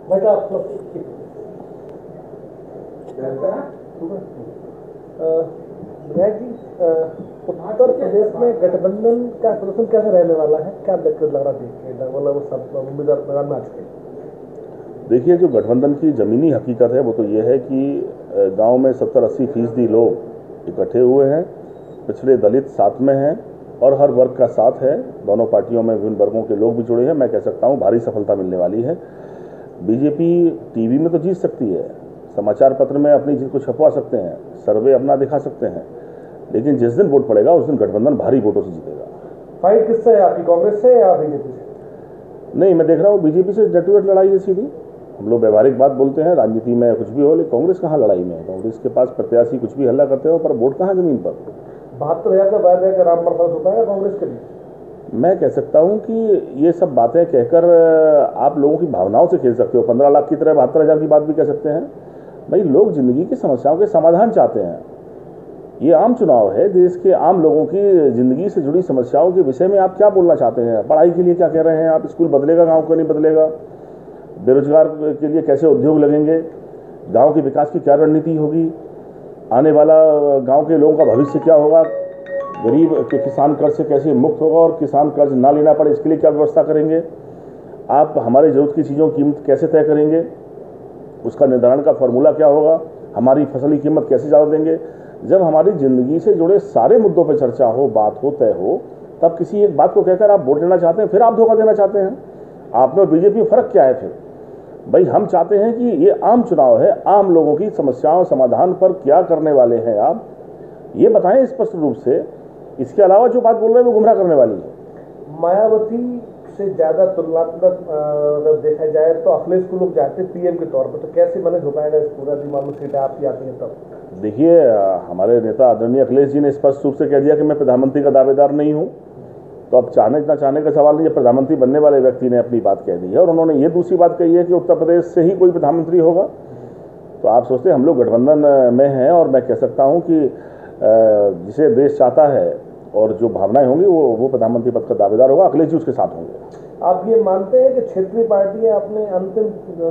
विधायक जी, उत्तर प्रदेश में गठबंधन का प्रदर्शन कैसे रहने वाला है, क्या दिक्कत लग रहा देख के, मतलब वो सब उम्मीदवार मैदान में आ चुके हैं? देखिए, जो गठबंधन की ज़मीनी हकीकत है वो तो ये है कि गांव में 70-80% लोग इकट्ठे हुए हैं, पिछड़े दलित साथ में हैं और हर वर्ग का साथ है। दोनों पार्टियों में विभिन्न वर्गों के लोग भी जुड़े हैं। मैं कह सकता हूं भारी सफलता मिलने वाली है। बीजेपी टीवी में तो जीत सकती है, समाचार पत्र में अपनी जीत को छपवा सकते हैं, सर्वे अपना दिखा सकते हैं, लेकिन जिस दिन वोट पड़ेगा उस दिन गठबंधन भारी वोटों से जीतेगा। फाइट किससे है आपकी, कांग्रेस से या बीजेपी से? नहीं, मैं देख रहा हूँ बीजेपी से डेट टू डेट लड़ाई है सीधी। हम लोग व्यवहारिक बात बोलते हैं, राजनीति में कुछ भी हो, लेकिन कांग्रेस कहाँ लड़ाई में है? कांग्रेस के पास प्रत्याशी कुछ भी हल्ला करते हो, पर वोट कहाँ जमीन पर? 72,000 का वायदा है राम प्रसाद होता है कांग्रेस के लिए? मैं कह सकता हूं कि ये सब बातें कहकर आप लोगों की भावनाओं से खेल सकते हो। 15 लाख की तरह 72,000 की बात भी कह सकते हैं। भाई, लोग जिंदगी की समस्याओं के समाधान चाहते हैं। ये आम चुनाव है, देश के आम लोगों की जिंदगी से जुड़ी समस्याओं के विषय में आप क्या बोलना चाहते हैं? पढ़ाई के लिए क्या कह रहे हैं आप? स्कूल बदलेगा, गाँव को नहीं बदलेगा? बेरोजगार के लिए कैसे उद्योग लगेंगे? गाँव के विकास की क्या रणनीति होगी? आने वाला गाँव के लोगों का भविष्य क्या होगा? गरीब के किसान कर्ज से कैसे मुक्त होगा और किसान कर्ज ना लेना पड़े, इसके लिए क्या व्यवस्था करेंगे? आप हमारी ज़रूरत की चीज़ों की कीमत कैसे तय करेंगे? उसका निर्धारण का फॉर्मूला क्या होगा? हमारी फसल की कीमत कैसे ज़्यादा देंगे? जब हमारी ज़िंदगी से जुड़े सारे मुद्दों पर चर्चा हो, बात हो, तय हो, तब किसी एक बात को कहकर आप वोट लेना चाहते हैं, फिर आप धोखा देना चाहते हैं। आप में और बीजेपी में फ़र्क क्या है फिर? भाई, हम चाहते हैं कि ये आम चुनाव है, आम लोगों की समस्याओं समाधान पर क्या करने वाले हैं आप, ये बताएं स्पष्ट रूप से। इसके अलावा जो बात बोल रहे हैं वो गुमराह करने वाली है। मायावती से ज्यादा तुलनात्मक अगर देखा जाए तो अखिलेश को लोग चाहते हैं पीएम के तौर पर, तो कैसे मैनेज हो पाएगा इस पूरा मामला? सीटें आपकी आती हैं तब? देखिए, हमारे नेता आदरणीय अखिलेश जी ने स्पष्ट रूप से कह दिया कि मैं प्रधानमंत्री का दावेदार नहीं हूं। तो अब चाहने ना चाहने का सवाल नहीं है, प्रधानमंत्री बनने वाले व्यक्ति ने अपनी बात कह दी है और उन्होंने ये दूसरी बात कही है कि उत्तर प्रदेश से ही कोई प्रधानमंत्री होगा। तो आप सोचते हैं हम लोग गठबंधन में हैं, और मैं कह सकता हूं कि जिसे देश चाहता है और जो भावनाएं होंगी वो प्रधानमंत्री पद का दावेदार होगा। अखिलेश जी उसके साथ होंगे। आप ये मानते हैं कि क्षेत्रीय पार्टियां अपने अंतिम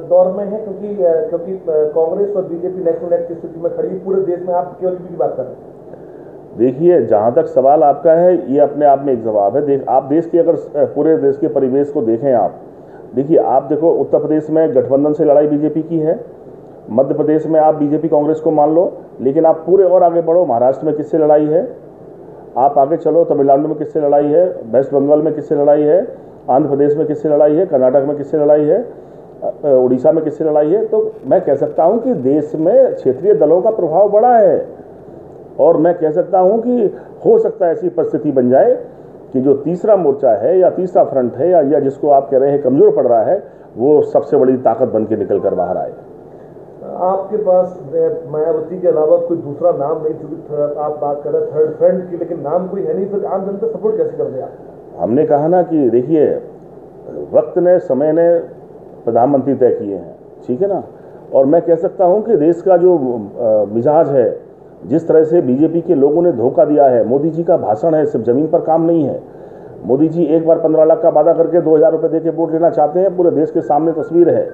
दौर में हैं, क्योंकि कांग्रेस और बीजेपी नेक टू नेक की स्थिति में खड़ी है पूरे देश में? आप केवल की बात कर रहे हैं? देखिए, जहां तक सवाल आपका है, ये अपने आप में एक जवाब है। आप देश के अगर पूरे देश के परिवेश को देखें, आप देखिए, आप देखो, उत्तर प्रदेश में गठबंधन से लड़ाई बीजेपी की है, मध्य प्रदेश में आप बीजेपी कांग्रेस को मान लो, लेकिन आप पूरे और आगे बढ़ो, महाराष्ट्र में किससे लड़ाई है? आप आगे चलो, तमिलनाडु में किससे लड़ाई है? वेस्ट बंगाल में किससे लड़ाई है? आंध्र प्रदेश में किससे लड़ाई है? कर्नाटक में किससे लड़ाई है? उड़ीसा में किससे लड़ाई है? तो मैं कह सकता हूं कि देश में क्षेत्रीय दलों का प्रभाव बड़ा है, और मैं कह सकता हूं कि हो सकता है ऐसी परिस्थिति बन जाए कि जो तीसरा मोर्चा है या तीसरा फ्रंट है या जिसको आप कह रहे हैं कमजोर पड़ रहा है, वो सबसे बड़ी ताकत बन के निकल कर बाहर आए। आपके पास मायावती के अलावा कोई दूसरा नाम नहीं, चूंकि आप बात कर रहे हैं थर्ड फ्रंट की, लेकिन नाम कोई है नहीं, फिर आम जनता सपोर्ट कैसे कर दिया? हमने कहा ना कि देखिए, वक्त ने, समय ने प्रधानमंत्री तय किए हैं, ठीक है ना। और मैं कह सकता हूं कि देश का जो मिजाज है, जिस तरह से बीजेपी के लोगों ने धोखा दिया है, मोदी जी का भाषण है, सिर्फ जमीन पर काम नहीं है। मोदी जी एक बार 15 लाख का वादा करके 2,000 रुपये दे के वोट लेना चाहते हैं। पूरे देश के सामने तस्वीर है,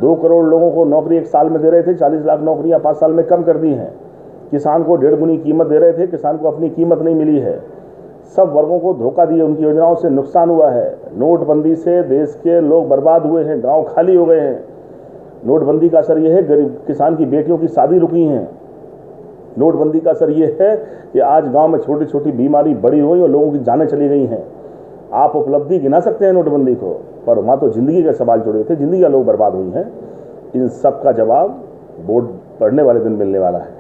2 करोड़ लोगों को नौकरी 1 साल में दे रहे थे, 40 लाख नौकरियां 5 साल में कम कर दी हैं। किसान को 1.5 गुनी कीमत दे रहे थे, किसान को अपनी कीमत नहीं मिली है। सब वर्गों को धोखा दिए, उनकी योजनाओं से नुकसान हुआ है। नोटबंदी से देश के लोग बर्बाद हुए हैं, गांव खाली हो गए हैं। नोटबंदी का असर यह है, गरीब किसान की बेटियों की शादी रुकी हैं। नोटबंदी का असर यह है कि आज गांव में छोटी छोटी बीमारी बड़ी हुई और लोगों की जानें चली गई हैं। आप उपलब्धि गिना सकते हैं नोटबंदी को, पर वहाँ तो जिंदगी के सवाल जुड़े थे, जिंदगी लोग बर्बाद हुई हैं। इन सब का जवाब वोट पड़ने वाले दिन मिलने वाला है।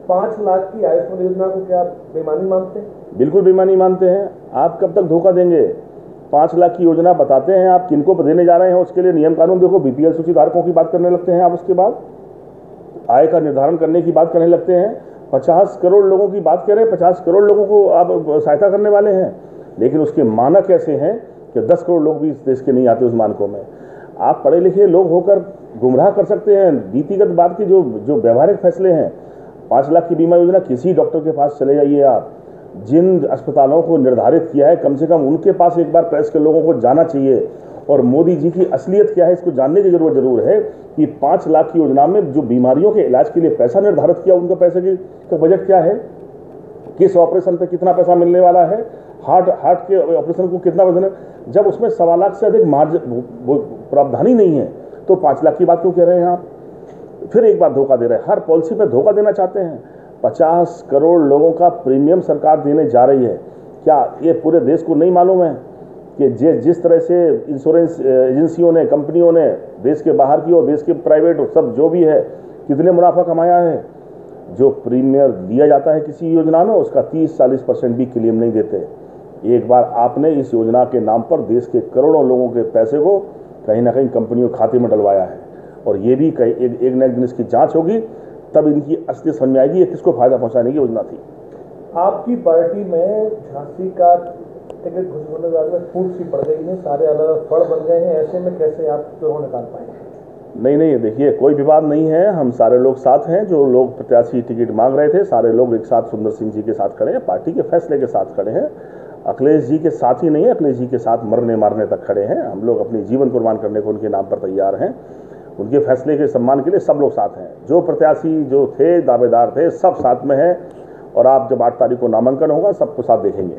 5 लाख की आयुष्मान योजना को क्या आप बेईमानी मानते हैं? बिल्कुल बेईमानी मानते हैं। आप कब तक धोखा देंगे? 5 लाख की योजना बताते हैं, आप किनको देने जा रहे हैं उसके लिए नियम कानून देखो। बीपीएल सूची धारकों की बात करने लगते हैं आप, उसके बाद आय का निर्धारण करने की बात करने लगते हैं। 50 करोड़ लोगों की बात करें, 50 करोड़ लोगों को आप सहायता करने वाले हैं, लेकिन उसके मानक ऐसे हैं कि 10 करोड़ लोग भी इस देश के नहीं आते उस मानकों में। आप पढ़े लिखे लोग होकर गुमराह कर सकते हैं। नीतिगत बात की जो व्यवहारिक फैसले हैं, 5 लाख की बीमा योजना, किसी डॉक्टर के पास चले जाइए आप, जिन अस्पतालों को निर्धारित किया है, कम से कम उनके पास एक बार प्रेस के लोगों को जाना चाहिए और मोदी जी की असलियत क्या है इसको जानने की जरूरत जरूर है कि 5 लाख की योजना में जो बीमारियों के इलाज के लिए पैसा निर्धारित किया, उनका पैसे का बजट क्या है, किस ऑपरेशन पे कितना पैसा मिलने वाला है, हार्ट के ऑपरेशन को कितना वजन है। जब उसमें 1.25 लाख से अधिक प्रावधान ही नहीं है तो 5 लाख की बात क्यों कह रहे हैं आप? फिर एक बार धोखा दे रहे हैं, हर पॉलिसी पे धोखा देना चाहते हैं। 50 करोड़ लोगों का प्रीमियम सरकार देने जा रही है। क्या ये पूरे देश को नहीं मालूम है कि जिस तरह से इंश्योरेंस एजेंसियों ने, कंपनियों ने, देश के बाहर की और देश के प्राइवेट सब जो भी है, कितने मुनाफा कमाया है? जो प्रीमियम दिया जाता है किसी योजना में उसका 30-40% भी क्लेम नहीं देते। एक बार आपने इस योजना के नाम पर देश के करोड़ों लोगों के पैसे को कहीं ना कहीं कंपनियों के खाते में डलवाया है और ये भी कहीं एक न एक दिन इसकी जांच होगी, तब इनकी असलियत समझ में आएगी ये किसको फायदा पहुंचाने की योजना थी। आपकी पार्टी में झांसी का टिकट घोषणा के बाद में फूट सी पड़ गई है, सारे अलग अलग फड़ बन गए हैं, ऐसे में कैसे आप चुनाव निकाल पाएंगे? नहीं, देखिए कोई विवाद नहीं है, हम सारे लोग साथ हैं। जो लोग प्रत्याशी टिकट मांग रहे थे सारे लोग एक साथ सुंदर सिंह जी के साथ खड़े हैं, पार्टी के फैसले के साथ खड़े हैं। अखिलेश जी के साथ ही नहीं है, अखिलेश जी के साथ मरने मारने तक खड़े हैं। हम लोग अपनी जीवन कुर्बान करने को उनके नाम पर तैयार हैं। उनके फैसले के सम्मान के लिए सब लोग साथ हैं। जो प्रत्याशी जो थे, दावेदार थे, सब साथ में हैं और आप जब 8 तारीख को नामांकन होगा सबको साथ देखेंगे।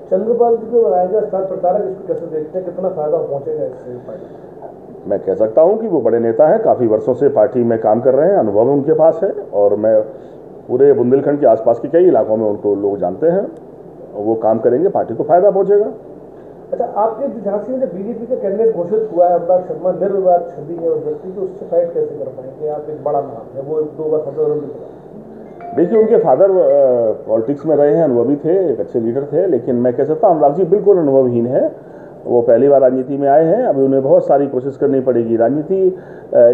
चंद्रपाल जी को बनाया गया स्टार प्रचारक, इसको कैसे देखते हैं, कितना फायदा पहुंचेगा इससे पार्टी? मैं कह सकता हूं कि वो बड़े नेता हैं, काफ़ी वर्षों से पार्टी में काम कर रहे हैं, अनुभव उनके पास है और मैं पूरे बुंदेलखंड के आसपास के कई इलाकों में उनको लोग जानते हैं। वो काम करेंगे, पार्टी को फायदा पहुंचेगा। अच्छा, आपके झांसी में जो बीजेपी का कैंडिडेट घोषित हुआ है अनुराग शर्मा, निर्विवाद छवि है उस व्यक्ति की, उससे फाइट कैसे कर पाएंगे आप? एक बड़ा नाम है वो, 2 बार संसद। देखिए उनके फादर पॉलिटिक्स में रहे हैं, अनुभवी थे, एक अच्छे लीडर थे, लेकिन मैं कह सकता हूँ अनुराग जी बिल्कुल अनुभवहीन है। वो पहली बार राजनीति में आए हैं, अभी उन्हें बहुत सारी कोशिश करनी पड़ेगी। राजनीति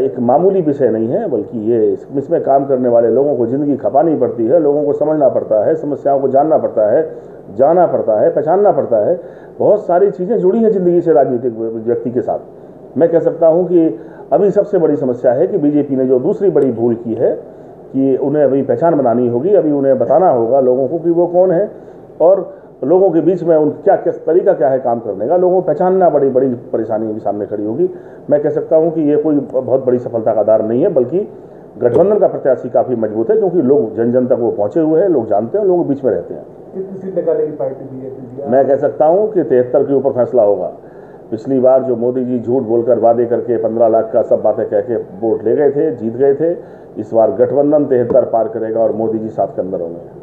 एक मामूली विषय नहीं है, बल्कि ये इसमें काम करने वाले लोगों को ज़िंदगी खपानी पड़ती है, लोगों को समझना पड़ता है, समस्याओं को जानना पड़ता है, जाना पड़ता है, पहचानना पड़ता है। बहुत सारी चीज़ें जुड़ी हैं ज़िंदगी से राजनीतिक व्यक्ति के साथ। मैं कह सकता हूँ कि अभी सबसे बड़ी समस्या है कि बीजेपी ने जो दूसरी बड़ी भूल की है कि उन्हें अभी पहचान बनानी होगी, अभी उन्हें बताना होगा लोगों को कि वो कौन है और लोगों के बीच में उनका क्या तरीका क्या है काम करने का। लोगों को पहचानना बड़ी परेशानी उनके सामने खड़ी होगी। मैं कह सकता हूं कि ये कोई बहुत बड़ी सफलता का आधार नहीं है, बल्कि गठबंधन का प्रत्याशी काफ़ी मजबूत है, क्योंकि लोग जन जन तक वो पहुंचे हुए हैं, लोग जानते हैं, लोगों के बीच में रहते हैं। कितनी सीट निकालेगी पार्टी बीजेपी? मैं कह सकता हूँ कि 73 के ऊपर फैसला होगा। पिछली बार जो मोदी जी झूठ बोलकर वादे करके 15 लाख का सब बातें कह के वोट ले गए थे, जीत गए थे, इस बार गठबंधन 73 पार करेगा और मोदी जी 7 के अंदर होंगे।